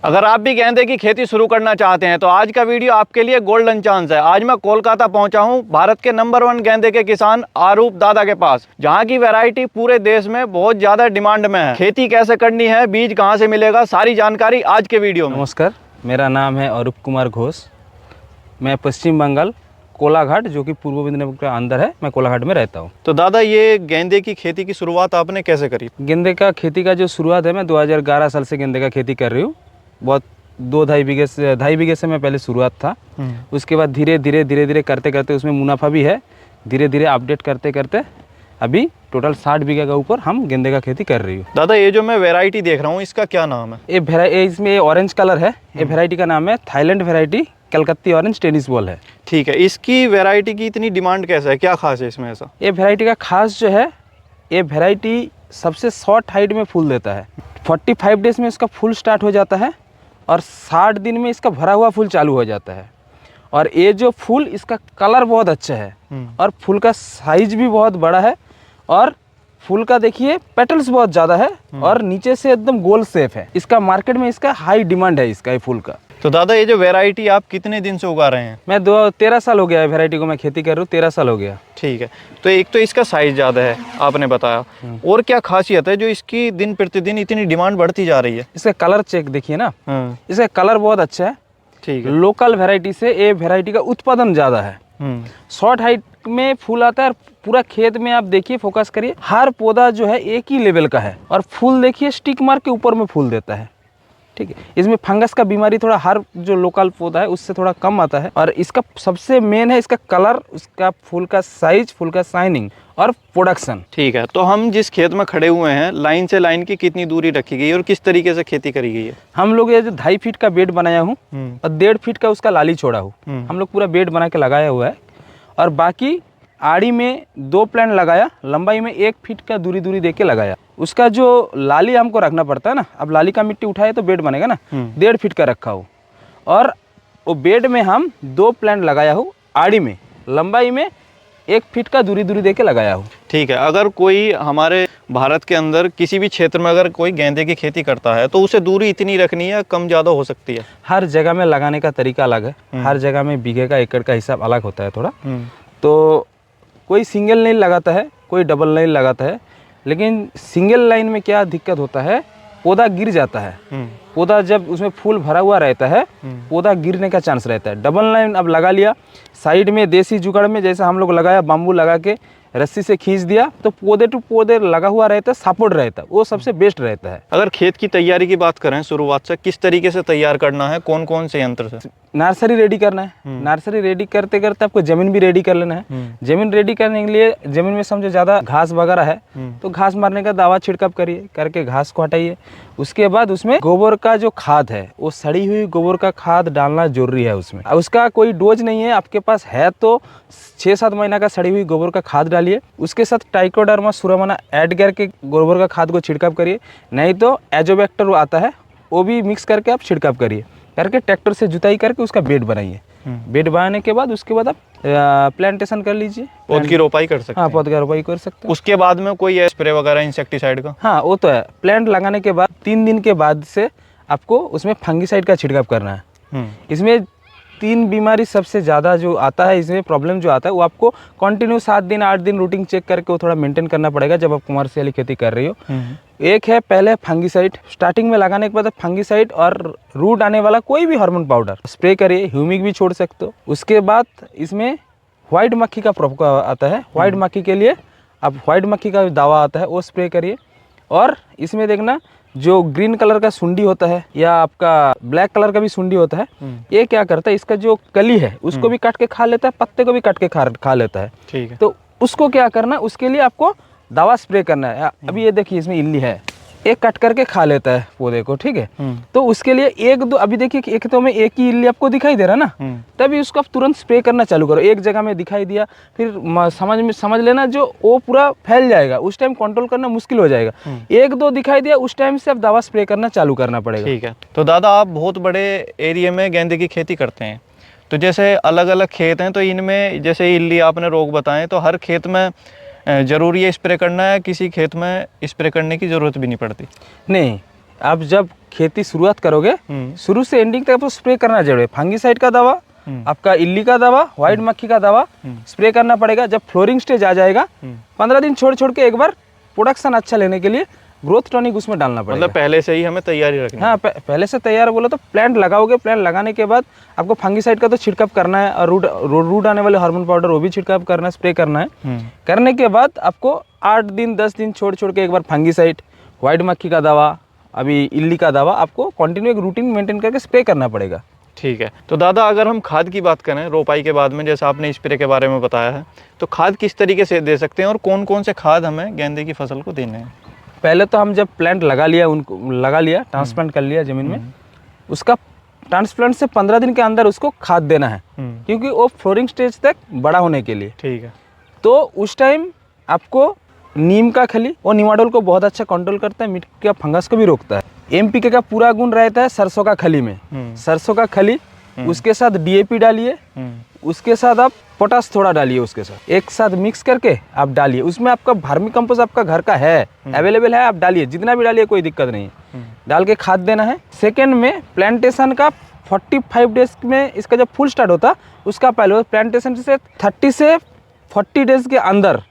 अगर आप भी गेंदे की खेती शुरू करना चाहते हैं तो आज का वीडियो आपके लिए गोल्डन चांस है। आज मैं कोलकाता पहुंचा हूं भारत के नंबर 1 गेंदे के किसान आरूप दादा के पास, जहां की वैरायटी पूरे देश में बहुत ज्यादा डिमांड में है। खेती कैसे करनी है, बीज कहां से मिलेगा, सारी जानकारी आज के वीडियो में। नमस्कार, मेरा नाम है अरूप कुमार घोष। मैं पश्चिम बंगाल कोलाघाट, जो कि पूर्व मेदिनीपुर के अंदर है, मैं कोलाघाट में रहता हूँ। तो दादा, ये गेंदे की खेती की शुरुआत आपने कैसे करी? गेंदे का खेती का जो शुरुआत है, मैं 2011 साल से गेंदे का खेती कर रही हूँ। बहुत 2-2.5 बीघे से मैं पहले शुरुआत था। उसके बाद धीरे धीरे करते करते उसमें मुनाफा भी है। धीरे धीरे अपडेट करते करते अभी टोटल 60 बीघे का ऊपर हम गेंदे का खेती कर रही हूँ। दादा, ये जो मैं वैरायटी देख रहा हूँ, इसका क्या नाम है? इसमें ऑरेंज कलर है। ये वैरायटी का नाम है थाईलैंड वैरायटी कलकत्ती ऑरेंज टेनिस बॉल है। ठीक है, इसकी वैरायटी की इतनी डिमांड कैसे है, क्या खास है इसमें ऐसा? ये वैरायटी का खास जो है, ये वैरायटी सबसे शॉर्ट हाइट में फूल देता है। 45 डेज में इसका फूल स्टार्ट हो जाता है और 60 दिन में इसका भरा हुआ फूल चालू हो जाता है। और ये जो फूल, इसका कलर बहुत अच्छा है और फूल का साइज भी बहुत बड़ा है और फूल का देखिए पेटल्स बहुत ज़्यादा है और नीचे से एकदम गोल शेप है। इसका मार्केट में इसका हाई डिमांड है, इसका ये फूल का। तो दादा, ये जो वैरायटी आप कितने दिन से उगा रहे हैं? मैं 13 साल हो गया है वैरायटी को मैं खेती कर रहा हूँ, 13 साल हो गया। ठीक है, तो एक तो इसका साइज ज़्यादा है आपने बताया, और क्या खासियत है जो इसकी दिन प्रतिदिन इतनी डिमांड बढ़ती जा रही है? इसका कलर चेक देखिए ना, इसका कलर बहुत अच्छा है। ठीक है, लोकल वैरायटी से ये वैरायटी का उत्पादन ज़्यादा है। शॉर्ट हाइट में फूल आता है और पूरा खेत में आप देखिए, फोकस करिए, हर पौधा जो है एक ही लेवल का है और फूल देखिए स्टिक मार के ऊपर में फूल देता है। ठीक है, इसमें फंगस का बीमारी थोड़ा हर जो लोकल पौधा है उससे थोड़ा कम आता है। और इसका सबसे मेन है इसका कलर, उसका फूल का साइज, फूल का शाइनिंग और प्रोडक्शन। ठीक है, तो हम जिस खेत में खड़े हुए हैं, लाइन से लाइन की कितनी दूरी रखी गई है और किस तरीके से खेती करी गई है? हम लोग ये जो 2.5 फीट का बेड बनाया हूँ और 1.5 फीट का उसका लाली छोड़ा हूँ। हम लोग पूरा बेड बना के लगाया हुआ है और बाकी आड़ी में 2 प्लांट लगाया, लंबाई में 1 फीट का दूरी दे के लगाया। उसका जो लाली हमको रखना पड़ता है ना, अब लाली का मिट्टी उठाए तो बेड बनेगा ना, 1.5 फीट का रखा हूँ और वो बेड में हम 2 प्लांट लगाया हूँ। आड़ी में लंबाई में 1 फीट का दूरी दे के लगाया हूँ। ठीक है, अगर कोई हमारे भारत के अंदर किसी भी क्षेत्र में अगर कोई गेंदे की खेती करता है तो उसे दूरी इतनी रखनी है, कम ज़्यादा हो सकती है? हर जगह में लगाने का तरीका अलग है, हर जगह में बीघे का एकड़ का हिसाब अलग होता है थोड़ा। तो कोई सिंगल लाइन लगाता है, कोई डबल लाइन लगाता है, लेकिन सिंगल लाइन में क्या दिक्कत होता है, पौधा गिर जाता है। पौधा जब उसमें फूल भरा हुआ रहता है, पौधा गिरने का चांस रहता है। डबल लाइन अब लगा लिया, साइड में देसी जुगाड़ में जैसा हम लोग लगाया, बाम्बू लगा के रस्सी से खींच दिया तो पौधे टू पौधे लगा हुआ रहता है, सपोर्ट रहता है, वो सबसे बेस्ट रहता है। अगर खेत की तैयारी की बात करें शुरुआत से, किस तरीके से तैयार करना है, कौन कौन से यंत्र से? नर्सरी रेडी करना है। नर्सरी रेडी करते करते आपको जमीन भी रेडी कर लेना है। जमीन रेडी करने के लिए, जमीन में समझो ज़्यादा घास वगैरह है तो घास मारने का दवा छिड़काव करिए, करके घास को हटाइए। उसके बाद उसमें गोबर का जो खाद है, वो सड़ी हुई गोबर का खाद डालना जरूरी है उसमें। उसका कोई डोज नहीं है, आपके पास है तो 6-7 महीना का सड़ी हुई गोबर का खाद डालिए। उसके साथ ट्राइकोडर्मा सुरामाना ऐड करके गोबर का खाद को छिड़काव करिए, नहीं तो एजोबैक्टर आता है वो भी मिक्स करके आप छिड़काव करिए, करके ट्रैक्टर से जुताई करके उसका बेड बनाइए। बेड बनाने के बाद उसके बाद आप प्लांटेशन कर लीजिए, पौध की रोपाई कर सकते हैं। हाँ, पौध की रोपाई कर सकते हैं। उसके बाद में कोई स्प्रे वगैरह इंसेक्टिसाइड का? हाँ, वो तो है। प्लांट लगाने के बाद 3 दिन के बाद से आपको उसमें फंगीसाइड का छिड़काव करना है। इसमें 3 बीमारी सबसे ज़्यादा जो आता है, इसमें प्रॉब्लम जो आता है, वो आपको कंटिन्यू 7 दिन 8 दिन रूटीन चेक करके वो थोड़ा मेंटेन करना पड़ेगा जब आप कमर्शियली खेती कर रही हो। एक है पहले फंगीसाइड, स्टार्टिंग में लगाने के बाद फंगीसाइड और रूट आने वाला कोई भी हार्मोन पाउडर स्प्रे करिए, ह्यूमिक भी छोड़ सकते हो। उसके बाद इसमें व्हाइट मक्खी का प्रॉब्लम आता है, व्हाइट मक्खी के लिए आप व्हाइट मक्खी का दवा आता है, वो स्प्रे करिए। और इसमें देखना, जो ग्रीन कलर का सुंडी होता है या आपका ब्लैक कलर का भी सुंडी होता है, ये क्या करता है, इसका जो कली है उसको भी काट के खा लेता है, पत्ते को भी काट के खा लेता है। ठीक है, तो उसको क्या करना, उसके लिए आपको दवा स्प्रे करना है। अभी ये देखिए, इसमें इल्ली है, एक कट करके खा लेता है पौधे को। ठीक है, तो उसके लिए 1-2, अभी देखिए एक तो में एक ही इल्ली आपको दिखाई दे रहा ना, तभी उसको आप तुरंत स्प्रे करना चालू करो। एक जगह में दिखाई दिया, फिर समझ लेना जो वो पूरा फैल जाएगा, उस टाइम कंट्रोल करना मुश्किल हो जाएगा। 1-2 दिखाई दिया, उस टाइम से आप दवा स्प्रे करना चालू करना पड़ेगा। ठीक है, तो दादा, आप बहुत बड़े एरिया में गेंदे की खेती करते हैं, तो जैसे अलग अलग खेत हैं, तो इनमें जैसे इल्ली आपने रोग बताएं, तो हर खेत में ज़रूरी है स्प्रे करना है, किसी खेत में स्प्रे करने की ज़रूरत भी नहीं पड़ती? नहीं, आप जब खेती शुरुआत करोगे शुरू से एंडिंग तक आपको स्प्रे करना जरूरी है। फंगीसाइड का दवा, आपका इल्ली का दवा, व्हाइट मक्खी का दवा स्प्रे करना पड़ेगा। जब फ्लोरिंग स्टेज आ जाएगा 15 दिन छोड़ छोड़ के एक बार प्रोडक्शन अच्छा लेने के लिए ग्रोथ टॉनिक उसमें डालना पड़ेगा। मतलब पहले से ही हमें तैयारी रखनी है। हाँ, पहले से तैयार बोलो तो प्लांट लगाओगे, प्लांट लगाने के बाद आपको फंगीसाइड का तो छिड़काव करना है और रूट आने वाले हार्मोन पाउडर वो भी छिड़काव करना है, स्प्रे करना है। करने के बाद आपको 8 दिन 10 दिन छोड़ छोड़ के एक बार फंगीसाइड, व्हाइट मक्खी का दवा, अभी इल्ली का दवा आपको कंटिन्यू एक रूटीन मेंटेन करके स्प्रे करना पड़ेगा। ठीक है। तो दादा अगर हम खाद की बात करें रोपाई के बाद में, जैसा आपने स्प्रे के बारे में बताया है, तो खाद किस तरीके से दे सकते हैं और कौन कौन से खाद हमें गेंदे की फसल को देने हैं? पहले तो हम जब प्लांट लगा लिया ट्रांसप्लांट कर लिया ज़मीन में, उसका ट्रांसप्लांट से 15 दिन के अंदर उसको खाद देना है, क्योंकि वो फ्लोरिंग स्टेज तक बड़ा होने के लिए। ठीक है। तो उस टाइम आपको नीम का खली और निमाडोल को बहुत अच्छा कंट्रोल करता है, मिट्टी का फंगस को भी रोकता है। एमपीके का पूरा गुण रहता है सरसों का खली में। सरसों का खली, उसके साथ डीएपी डालिए, उसके साथ आप पोटास थोड़ा डालिए, उसके साथ एक साथ मिक्स करके आप डालिए। उसमें आपका वर्मी कंपोस्ट आपका घर का है, अवेलेबल है, आप डालिए, जितना भी डालिए कोई दिक्कत नहीं है। डाल के खाद देना है। सेकेंड में प्लांटेशन का 45 डेज में इसका जब फुल स्टार्ट होता उसका पहले प्लांटेशन से 30 से 40 डेज के अंदर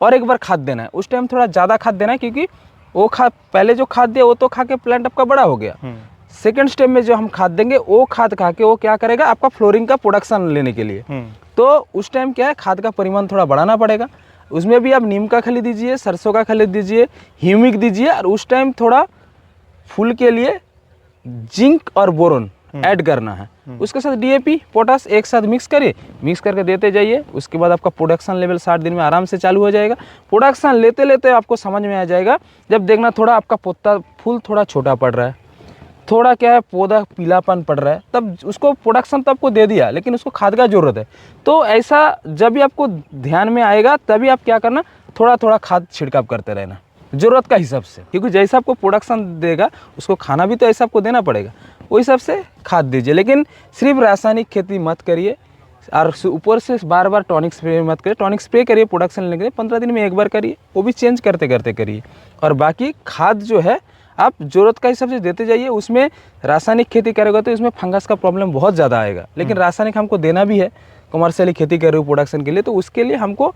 और एक बार खाद देना है। उस टाइम थोड़ा ज़्यादा खाद देना है, क्योंकि वो खाद पहले जो खाद दिया वो तो खा के प्लांट आपका बड़ा हो गया। सेकेंड स्टेप में जो हम खाद देंगे वो खाद खा के वो क्या करेगा आपका फ्लोरिंग का प्रोडक्शन लेने के लिए। तो उस टाइम क्या है, खाद का परिमाण थोड़ा बढ़ाना पड़ेगा। उसमें भी आप नीम का खली दीजिए, सरसों का खली दीजिए, ह्यूमिक दीजिए, और उस टाइम थोड़ा फूल के लिए जिंक और बोरोन ऐड करना है। उसके साथ डीएपी पोटास एक साथ मिक्स करके देते जाइए। उसके बाद आपका प्रोडक्शन लेवल 60 दिन में आराम से चालू हो जाएगा। प्रोडक्शन लेते लेते आपको समझ में आ जाएगा, जब देखना थोड़ा आपका पत्ता फूल थोड़ा छोटा पड़ रहा है, थोड़ा क्या है पौधा पीलापन पड़ रहा है, तब उसको प्रोडक्शन तो आपको दे दिया, लेकिन उसको खाद का ज़रूरत है। तो ऐसा जब भी आपको ध्यान में आएगा तभी आप क्या करना, थोड़ा थोड़ा खाद छिड़काव करते रहना ज़रूरत का हिसाब से, क्योंकि जैसा आपको प्रोडक्शन देगा उसको खाना भी तो ऐसा आपको देना पड़ेगा, वो हिसाब से खाद दीजिए। लेकिन सिर्फ रासायनिक खेती मत करिए और ऊपर से बार बार टॉनिक स्प्रे मत करिए। टॉनिक स्प्रे करिए प्रोडक्शन लेने के लिए 15 दिन में एक बार करिए, वो भी चेंज करते करते करिए। और बाकी खाद जो है आप ज़रूरत का हिसाब से देते जाइए। उसमें रासायनिक खेती करेगा तो इसमें फंगस का प्रॉब्लम बहुत ज़्यादा आएगा, लेकिन रासायनिक हमको देना भी है, कमर्शियली खेती कर रहे हो प्रोडक्शन के लिए, तो उसके लिए हमको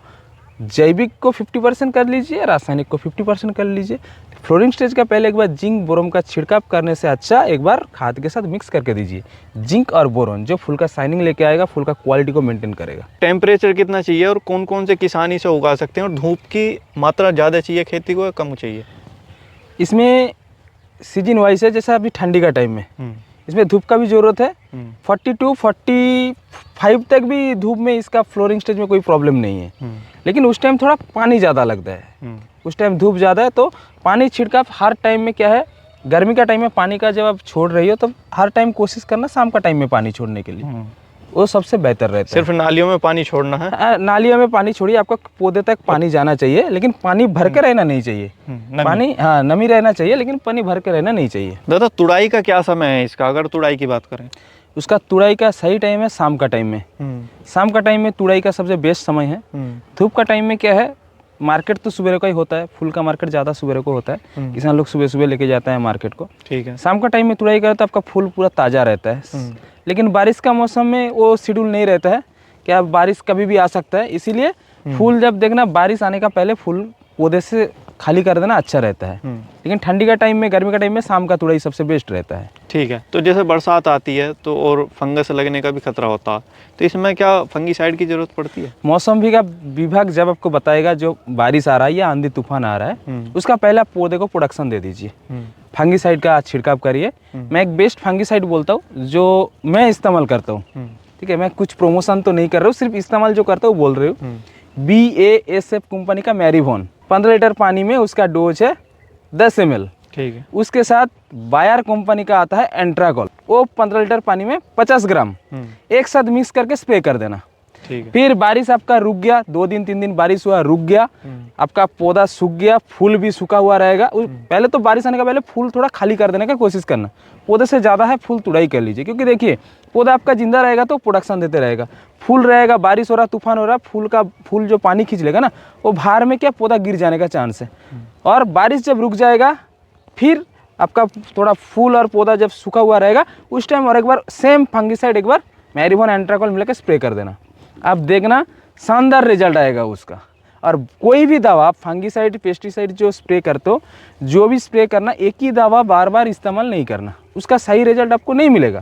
जैविक को 50% कर लीजिए, रासायनिक को 50% कर लीजिए। फ्लोरिंग स्टेज का पहले एक बार जिंक बोरोन का छिड़काव करने से अच्छा एक बार खाद के साथ मिक्स करके दीजिए। जिंक और बोरोन जो फूल का शाइनिंग लेके आएगा, फूल का क्वालिटी को मेंटेन करेगा। टेम्परेचर कितना चाहिए और कौन कौन से किसान इसे उगा सकते हैं, और धूप की मात्रा ज़्यादा चाहिए खेती को या कम चाहिए? इसमें सीजन वाइज है, जैसे अभी ठंडी का टाइम में इसमें धूप का भी ज़रूरत है। 42 45 तक भी धूप में इसका फ्लोरिंग स्टेज में कोई प्रॉब्लम नहीं है, लेकिन उस टाइम थोड़ा पानी ज़्यादा लगता है। उस टाइम धूप ज़्यादा है तो पानी छिड़काव हर टाइम में क्या है, गर्मी का टाइम में पानी का जब आप छोड़ रही हो तो हर टाइम कोशिश करना शाम का टाइम में पानी छोड़ने के लिए, वो सबसे बेहतर रहता है। सिर्फ नालियों में पानी छोड़ना है? नालियों में पानी छोड़िए, आपका पौधे तक पानी जाना चाहिए, लेकिन पानी भर के रहना नहीं चाहिए। पानी हाँ नमी रहना चाहिए, लेकिन पानी भर के रहना नहीं चाहिए। दादा तुड़ाई का क्या समय है इसका, अगर तुड़ाई की बात करें? उसका तुड़ाई का सही टाइम है शाम का टाइम में। शाम का टाइम में तुड़ाई का सबसे बेस्ट समय है। धूप का टाइम में क्या है, मार्केट तो सुबह का ही होता है, फूल का मार्केट ज़्यादा सुबह को होता है, किसान लोग सुबह सुबह लेके जाते हैं मार्केट को। ठीक है। शाम का टाइम में तुड़ाई करता है, आपका फूल पूरा ताज़ा रहता है। लेकिन बारिश का मौसम में वो शेड्यूल नहीं रहता है, क्या बारिश कभी भी आ सकता है, इसीलिए फूल जब देखना बारिश आने का पहले फूल पौधे से खाली कर देना अच्छा रहता है। लेकिन ठंडी का टाइम में, गर्मी का टाइम में शाम का तुड़ाई सबसे बेस्ट रहता है। ठीक है। तो जैसे बरसात आती है तो और फंगस लगने का भी खतरा होता है, तो इसमें क्या फंगीसाइड की जरूरत पड़ती है? मौसम विभाग जब आपको बताएगा जो बारिश आ रहा है या आंधी तूफान आ रहा है, उसका पहले आप पौधे को प्रोडक्शन दे दीजिए, फंगीसाइड का छिड़काव करिए। मैं एक बेस्ट फंगीसाइड बोलता हूँ जो मैं इस्तेमाल करता हूँ, ठीक है, मैं कुछ प्रमोशन तो नहीं कर रहा हूँ, सिर्फ इस्तेमाल जो करता हूँ बोल रही हूँ। BASF कंपनी का मैरीवॉन 15 लीटर पानी में उसका डोज है 10 ml। ठीक है। उसके साथ बायर कंपनी का आता है एंट्रागोल, वो 15 लीटर पानी में 50 ग्राम एक साथ मिक्स करके स्प्रे कर देना। ठीक है। फिर बारिश आपका रुक गया, 2 दिन 3 दिन बारिश हुआ, रुक गया, आपका पौधा सूख गया, फूल भी सूखा हुआ रहेगा। पहले तो बारिश आने का पहले फूल थोड़ा खाली कर देने का कोशिश करना, पौधे से ज़्यादा है फूल तुड़ाई कर लीजिए, क्योंकि देखिए पौधा आपका जिंदा रहेगा तो प्रोडक्शन देते रहेगा। फूल रहेगा, बारिश हो रहा, तूफान हो रहा, फूल जो पानी खींच लेगा ना, वो बाहर में क्या पौधा गिर जाने का चांस है। और बारिश जब रुक जाएगा फिर आपका थोड़ा फूल और पौधा जब सूखा हुआ रहेगा उस टाइम और एक बार सेम फंगिसाइड एक बार मैरीबोन एंट्राकोल मिलाकर स्प्रे कर देना। आप देखना शानदार रिजल्ट आएगा उसका। और कोई भी दवा आप फंगिसाइड पेस्टिसाइड जो स्प्रे करते हो, जो भी स्प्रे करना, एक ही दवा बार बार इस्तेमाल नहीं करना, उसका सही रिजल्ट आपको नहीं मिलेगा।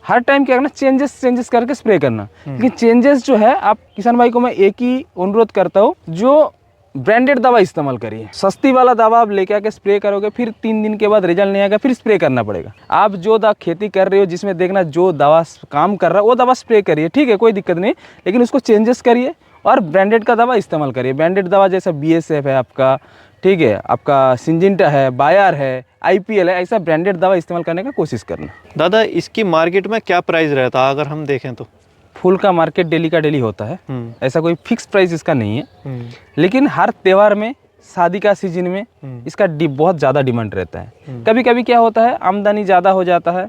हर टाइम क्या करना, चेंजेस करके स्प्रे करना। लेकिन चेंजेस जो है, आप किसान भाई को मैं एक ही अनुरोध करता हूँ, जो ब्रांडेड दवा इस्तेमाल करिए। सस्ती वाला दवा आप लेके आके स्प्रे करोगे, फिर 3 दिन के बाद रिजल्ट नहीं आएगा, फिर स्प्रे करना पड़ेगा। आप जो खेती कर रहे हो जिसमें देखना जो दवा काम कर रहा है वो दवा स्प्रे करिए, ठीक है, कोई दिक्कत नहीं, लेकिन उसको चेंजेस करिए और ब्रांडेड का दवा इस्तेमाल करिए। ब्रांडेड दवा जैसा BSF है आपका, ठीक है, आपका सिंजिंटा है, बायर है, IPL है, ऐसा ब्रांडेड दवा इस्तेमाल करने का कोशिश करना। दादा इसकी मार्केट में क्या प्राइस रहता है अगर हम देखें तो? फूल का मार्केट डेली का डेली होता है, ऐसा कोई फिक्स प्राइस इसका नहीं है, लेकिन हर त्यौहार में, शादी का सीजन में इसका बहुत ज़्यादा डिमांड रहता है। कभी कभी क्या होता है, आमदनी ज़्यादा हो जाता है,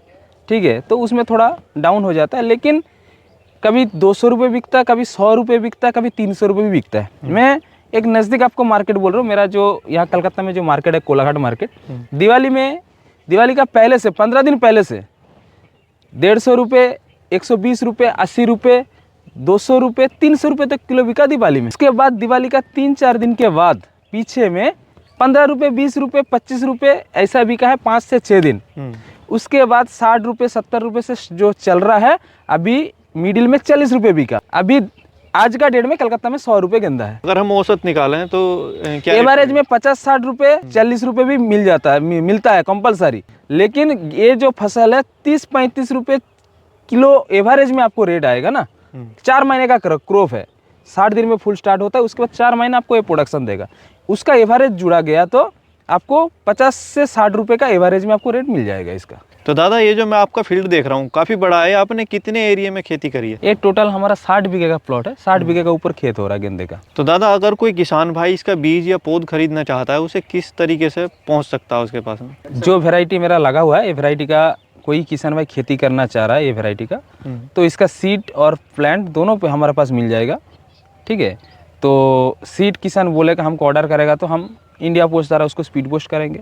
ठीक है, तो उसमें थोड़ा डाउन हो जाता है, लेकिन कभी 200 रुपये बिकता है, कभी 100 रुपये बिकता है, कभी 300 रुपये भी बिकता है। मैं एक नज़दीक आपको मार्केट बोल रहा हूँ, मेरा जो यहाँ कलकत्ता में जो मार्केट है, कोलाघाट मार्केट, दिवाली का पहले से 15 दिन पहले से 150 रुपये, 120 रुपये, 80 रुपये, 200 रुपये, 300 रुपये तक किलो बिका दिवाली में। उसके बाद दिवाली का 3-4 दिन के बाद पीछे में 15 रुपये, 20 रुपये, 25 रुपये ऐसा बिका है 5 से 6 दिन। उसके बाद 60 रुपये, 70 रुपये से जो चल रहा है, अभी मिडिल में 40 रुपये बिका। अभी आज का डेट में कलकत्ता में 100 रुपये गेंदा है। अगर हम औसत निकालें तो क्या एवरेज में 50-60 रुपये, 40 रुपये भी मिलता है कंपलसरी। लेकिन ये जो फसल है 30-35 रुपये किलो एवरेज में आपको रेट आएगा ना। 4 महीने का क्रॉप है, 60 दिन में फुल स्टार्ट होता है, उसके बाद 4 महीने आपको ये प्रोडक्शन देगा। उसका एवरेज जुड़ा गया तो आपको 50 से 60 रुपये का एवरेज में आपको रेट मिल जाएगा इसका। तो दादा ये जो मैं आपका फील्ड देख रहा हूँ काफ़ी बड़ा है, आपने कितने एरिया में खेती करी है? ये टोटल हमारा 60 बीघे का प्लॉट है, 60 बीघे का ऊपर खेत हो रहा है गेंदे का। तो दादा अगर कोई किसान भाई इसका बीज या पौध खरीदना चाहता है, उसे किस तरीके से पहुँच सकता है उसके पास में? जो वेराइटी मेरा लगा हुआ है, ये वेराइटी का कोई किसान भाई खेती करना चाह रहा है ये वेराइटी का, तो इसका सीड और प्लांट दोनों पे हमारे पास मिल जाएगा, ठीक है। तो सीड किसान बोलेगा हमको ऑर्डर करेगा तो हम इंडिया पोस्ट द्वारा उसको स्पीड पोस्ट करेंगे।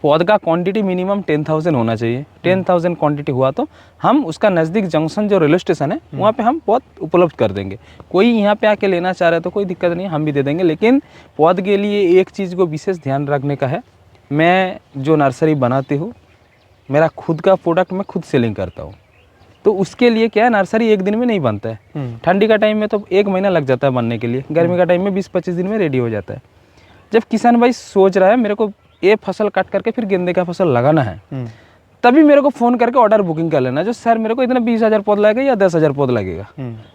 पौध का क्वांटिटी मिनिमम 10,000 होना चाहिए। 10,000 क्वांटिटी हुआ तो हम उसका नज़दीक जंक्शन जो रेलवे स्टेशन है वहाँ पे हम पौध उपलब्ध कर देंगे। कोई यहाँ पे आके लेना चाह रहा है तो कोई दिक्कत नहीं, हम भी दे देंगे। लेकिन पौध के लिए एक चीज़ को विशेष ध्यान रखने का है, मैं जो नर्सरी बनाती हूँ, मेरा खुद का प्रोडक्ट मैं खुद सेलिंग करता हूँ, तो उसके लिए क्या है, नर्सरी एक दिन में नहीं बनता है। ठंडी का टाइम में तो 1 महीना लग जाता है बनने के लिए, गर्मी का टाइम में 20-25 दिन में रेडी हो जाता है। जब किसान भाई सोच रहा है मेरे को ये फसल काट करके फिर गेंदे का फसल लगाना है, तभी मेरे को फ़ोन करके ऑर्डर बुकिंग कर लेना, जो सर मेरे को इतना 20,000 पौध लगेगा या 10,000 पौध लगेगा,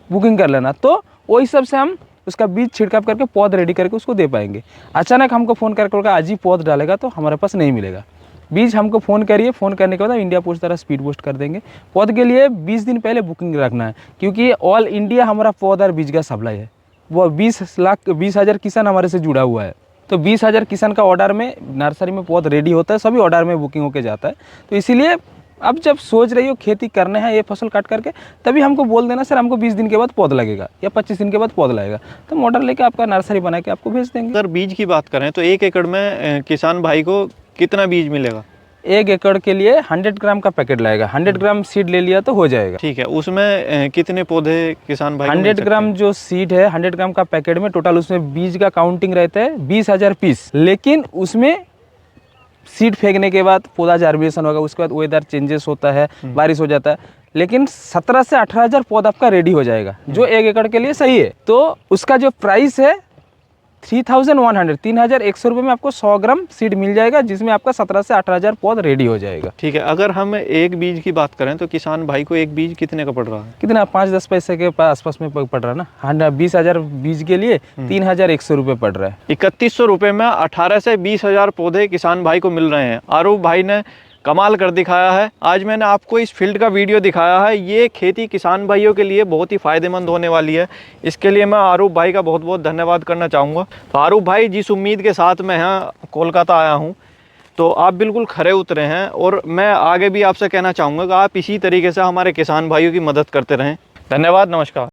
बुकिंग कर लेना। तो वही सब से हम उसका बीज छिड़काव करके पौध रेडी करके उसको दे पाएंगे। अचानक हमको फ़ोन करके आज ही पौध डालेगा तो हमारे पास नहीं मिलेगा। बीज हमको फ़ोन करिए, फ़ोन करने के बाद इंडिया पोस्ट द्वारा स्पीड पोस्ट कर देंगे। पौध के लिए 20 दिन पहले बुकिंग रखना है, क्योंकि ऑल इंडिया हमारा पौध और बीज का सप्लाई है। वो 20,000 किसान हमारे से जुड़ा हुआ है, तो 20,000 किसान का ऑर्डर में नर्सरी में पौध रेडी होता है, सभी ऑर्डर में बुकिंग होके जाता है। तो इसीलिए अब जब सोच रही हो खेती करने हैं ये फसल काट करके, तभी हमको बोल देना सर हमको 20 दिन के बाद पौध लगेगा या 25 दिन के बाद पौध लगेगा, तो हम ऑर्डर लेके आपका नर्सरी बना के आपको भेज देंगे। अगर बीज की बात करें तो 1 एकड़ में किसान भाई को कितना बीज मिलेगा? 1 एकड़ के लिए 100 ग्राम का पैकेट लगेगा। 100 ग्राम सीड ले लिया तो हो जाएगा। ठीक है, उसमें कितने पौधे किसान भाई 100 ग्राम जो सीड है, 100 ग्राम का पैकेट में टोटल उसमें बीज का काउंटिंग रहता है 20,000 पीस। लेकिन उसमें सीड फेंकने के बाद पौधा जर्मिनेशन होगा, उसके बाद वेदर चेंजेस होता है, बारिश हो जाता है, लेकिन 17 से 18,000 पौधा आपका रेडी हो जाएगा, जो 1 एकड़ के लिए सही है। तो उसका जो प्राइस है 3,100 रुपये में आपको 100 ग्राम सीड मिल जाएगा, जिसमें आपका 17 से 18,000 पौध रेडी हो जाएगा। ठीक है, अगर हम एक बीज की बात करें तो किसान भाई को एक बीज कितने का पड़ रहा है? कितना 5-10 पैसे के आसपास में पड़ रहा है ना। 20,000 बीज के लिए 3,100 रुपये पड़ रहा है। 3100 रुपये में 18 से 20,000 पौधे किसान भाई को मिल रहे हैं। आरूप भाई ने कमाल कर दिखाया है। आज मैंने आपको इस फील्ड का वीडियो दिखाया है, ये खेती किसान भाइयों के लिए बहुत ही फ़ायदेमंद होने वाली है। इसके लिए मैं आरूप भाई का बहुत बहुत धन्यवाद करना चाहूँगा। तो आरूप भाई, जिस उम्मीद के साथ मैं यहाँ कोलकाता आया हूँ, तो आप बिल्कुल खरे उतरे हैं, और मैं आगे भी आपसे कहना चाहूँगा कि आप इसी तरीके से हमारे किसान भाइयों की मदद करते रहें। धन्यवाद, नमस्कार।